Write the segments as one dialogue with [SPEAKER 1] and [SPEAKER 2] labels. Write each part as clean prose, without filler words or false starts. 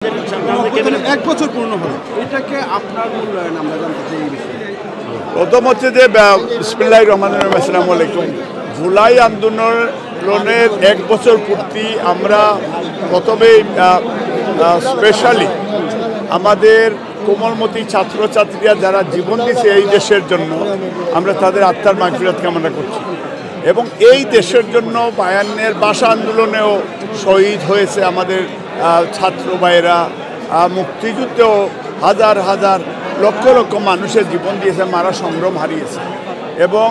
[SPEAKER 1] আপনাদের সামনে
[SPEAKER 2] 1 বছর পূর্ণ হলো, এটাকে আপনার মূল্যায়ন আমরা জানতে চাই এই বিষয়ে।
[SPEAKER 3] প্রথম হচ্ছে যে বিসমিল্লাহির রহমানির রহিম, আসসালামু আলাইকুম। জুলাই আন্দোলনের 1 বছর পূর্তি আমরা প্রথমেই স্পেশালি আমাদের কোমলমতি ছাত্রছাত্রীরা যারা জীবন দিয়েছে এই দেশের জন্য, আমরা তাদের আত্মার মাগফিরাত কামনা করছি। এবং এই দেশের জন্য 52-এর ভাষা আন্দোলনেও শহীদ হয়েছে আমাদের ছাত্র ভাইয়েরা, মুক্তিযুদ্ধেও হাজার হাজার লক্ষ লক্ষ মানুষের জীবন দিয়েছে, মারা সংগ্রাম হারিয়েছে। এবং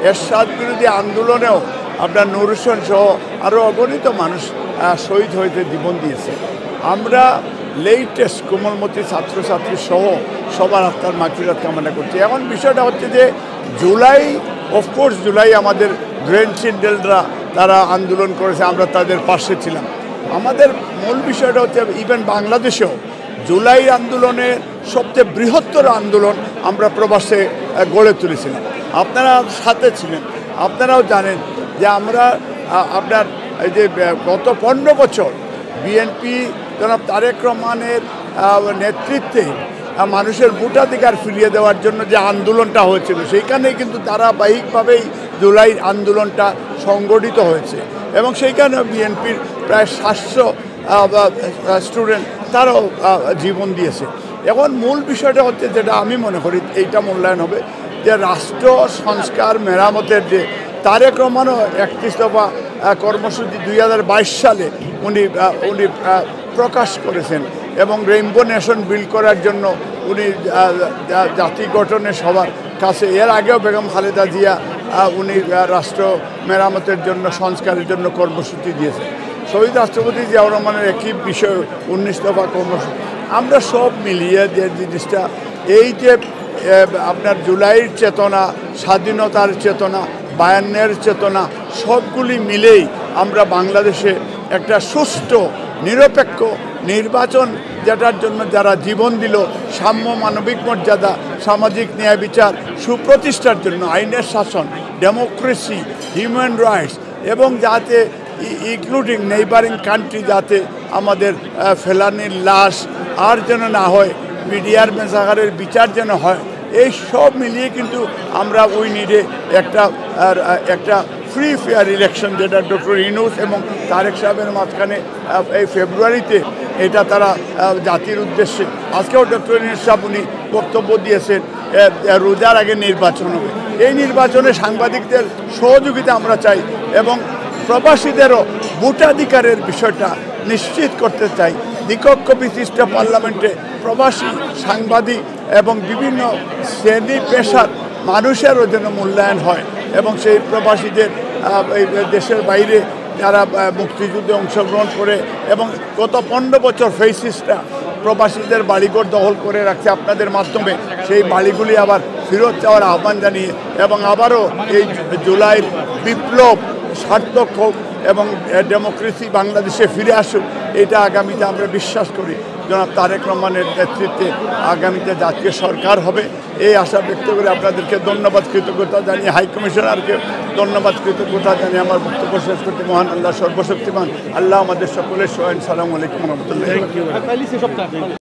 [SPEAKER 3] এরশাদ বিরোধী আন্দোলনেও আপনার নুর হোসেন সহ আরও অগণিত মানুষ শহীদ হয়েছে, জীবন দিয়েছে। আমরা লেটেস্ট কোমলমতি ছাত্রছাত্রী সহ সবার আত্মার মাগফিরাত কামনা করছি। এখন বিষয়টা হচ্ছে যে জুলাই, অফকোর্স জুলাই আমাদের গ্র্যান্ড চিলড্রেনরা তারা আন্দোলন করেছে, আমরা তাদের পাশে ছিলাম। আমাদের মূল বিষয়টা হচ্ছে ইভেন বাংলাদেশেও জুলাই আন্দোলনের সবচেয়ে বৃহত্তর আন্দোলন আমরা প্রবাসে গড়ে তুলেছিলাম, আপনারা সাথে ছিলেন। আপনারাও জানেন যে আমরা আপনার এই যে গত 15 বছর বিএনপি জনাব তারেক রহমানের নেতৃত্বে মানুষের ভোটাধিকার ফিরিয়ে দেওয়ার জন্য যে আন্দোলনটা হয়েছিল, সেইখানেই কিন্তু ধারাবাহিকভাবেই জুলাই আন্দোলনটা সংগঠিত হয়েছে। এবং সেইখানে বিএনপির প্রায় 700 স্টুডেন্ট তারাও জীবন দিয়েছে। এখন মূল বিষয়টা হচ্ছে, যেটা আমি মনে করি এইটা মূল্যায়ন হবে, যে রাষ্ট্র সংস্কার মেরামতের যে তারেক রহমানও 31 দফা কর্মসূচি 2022 সালে উনি প্রকাশ করেছেন। এবং রেইনবো নেশন বিল্ড করার জন্য উনি জাতি গঠনের সবার কাছে, এর আগেও বেগম খালেদা জিয়া উনি রাষ্ট্র মেরামতের জন্য, সংস্কারের জন্য কর্মসূচি দিয়েছেন। শহীদ রাষ্ট্রপতি জিয়াউর রহমানের একই বিষয় 19 দফা কর্মসূচি। আমরা সব মিলিয়ে যে জিনিসটা, এই যে আপনার জুলাইয়ের চেতনা, স্বাধীনতার চেতনা, 52-এর চেতনা, সবগুলি মিলেই আমরা বাংলাদেশে একটা সুষ্ঠু নিরপেক্ষ নির্বাচন, যেটার জন্য যারা জীবন দিল, সাম্য, মানবিক মর্যাদা, সামাজিক ন্যায় বিচার সুপ্রতিষ্ঠার জন্য, আইনের শাসন, ডেমোক্রেসি, হিউম্যান রাইটস, এবং যাতে ইনক্লুডিং নেইবারিং কান্ট্রি, যাতে আমাদের ফেলানির লাশ আর যেন না হয়, মিডিয়ার মেজাগারের বিচার যেন হয়, এই সব মিলিয়ে কিন্তু আমরা ওই নিডে একটা ফ্রি ফেয়ার ইলেকশন, যেটা ডক্টর ইউনূস এবং তারেক সাহেবের মাঝখানে এই ফেব্রুয়ারিতে এটা তারা জাতির উদ্দেশ্যে, আজকেও ডক্টর ইউনূস সাহেব উনি বক্তব্য দিয়েছেন রোজার আগে নির্বাচন হবে। এই নির্বাচনে সাংবাদিকদের সহযোগিতা আমরা চাই এবং প্রবাসীদেরও ভোটাধিকারের বিষয়টা নিশ্চিত করতে চাই। দ্বিকক্ষ বিশিষ্ট পার্লামেন্টে প্রবাসী সাংবাদিক এবং বিভিন্ন শ্রেণী পেশার মানুষেরও যেন মূল্যায়ন হয় এবং সেই প্রবাসীদের এই দেশের বাইরে যারা মুক্তিযুদ্ধে অংশগ্রহণ করে এবং গত 15 বছর ফেসিস্টরা প্রবাসীদের বাড়িঘর দখল করে রাখছে, আপনাদের মাধ্যমে সেই বাড়িগুলি আবার ফেরত যাওয়ার আহ্বান জানিয়ে এবং আবারও এই জুলাইয়ের বিপ্লব সার্থক হোক এবং ডেমোক্রেসি বাংলাদেশে ফিরে আসুক, এটা আগামীতে আমরা বিশ্বাস করি জনাব তারেক রহমানের নেতৃত্বে আগামীতে জাতীয় সরকার হবে, এই আশা ব্যক্ত করে আপনাদেরকে ধন্যবাদ, কৃতজ্ঞতা জানিয়ে, হাই কমিশনারকে ধন্যবাদ, কৃতজ্ঞতা জানিয়ে আমার বক্তব্য শেষ করতে মহান আল্লাহ সর্বশক্তিমান আল্লাহ আমাদের সকলের সহায়। সালামু আলাইকুম রহমতুল্লাহ।